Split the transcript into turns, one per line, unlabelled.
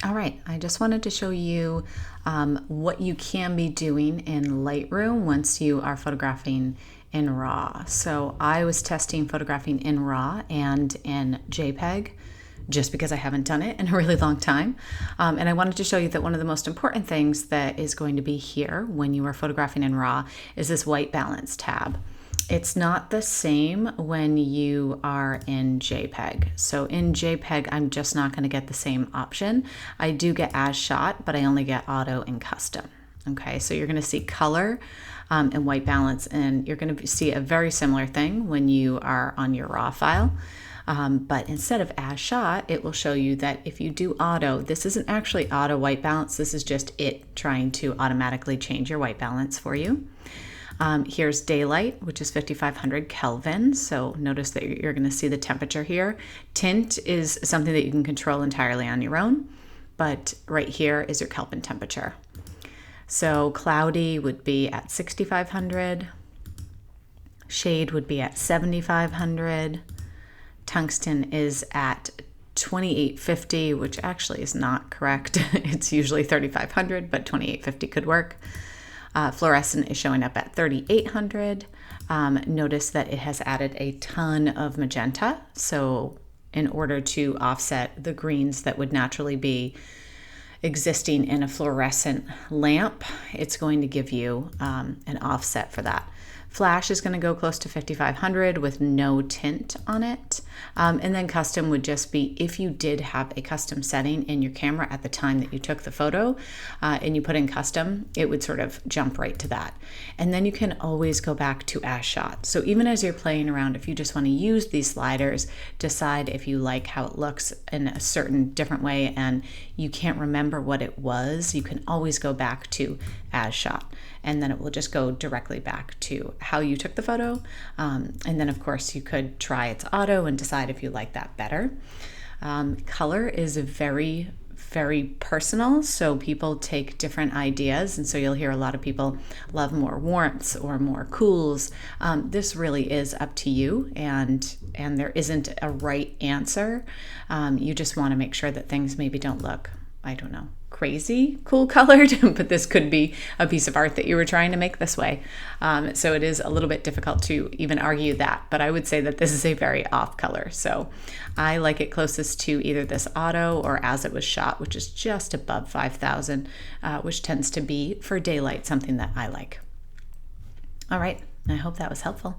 All right, I just wanted to show you what you can be doing in Lightroom once you are photographing in RAW. So I was testing photographing in RAW and in JPEG just because I haven't done it in a really long time. And I wanted to show you that one of the most important things that is going to be here when you are photographing in RAW is this white balance tab. It's not the same when you are in JPEG. So in JPEG, I'm just not going to get the same option. I do get as shot, but I only get auto and custom. Okay, so you're going to see color and white balance, and you're going to see a very similar thing when you are on your RAW file. But instead of as shot, it will show you that if you do auto, this isn't actually auto white balance. This is just it trying to automatically change your white balance for you. Here's daylight, which is 5500 Kelvin. So notice that you're going to see the temperature here. Tint is something that you can control entirely on your own, but right here is your Kelvin temperature. So cloudy would be at 6500. Shade would be at 7500. Tungsten is at 2850, which actually is not correct. It's usually 3500, but 2850 could work. Fluorescent is showing up at 3800. Notice that it has added a ton of magenta. So in order to offset the greens that would naturally be existing in a fluorescent lamp, it's going to give you an offset for that. Flash is going to go close to 5500 with no tint on it. And then custom would just be if you did have a custom setting in your camera at the time that you took the photo and you put in custom, it would sort of jump right to that. And then you can always go back to as shot. So even as you're playing around, if you just want to use these sliders, decide if you like how it looks in a certain different way and you can't remember what it was, you can always go back to as shot. And then it will just go directly back to how you took the photo. And then of course you could try its auto and decide if you like that better. Color is very personal, so people take different ideas, and so you'll hear a lot of people love more warmths or more cools. This really is up to you, and there isn't a right answer. You just want to make sure that things maybe don't look, I don't know, crazy cool colored, but this could be a piece of art that you were trying to make this way. So it is a little bit difficult to even argue that, but I would say that this is a very off color. So I like it closest to either this auto or as it was shot, which is just above 5000, which tends to be for daylight something that I like. All right, I hope that was helpful.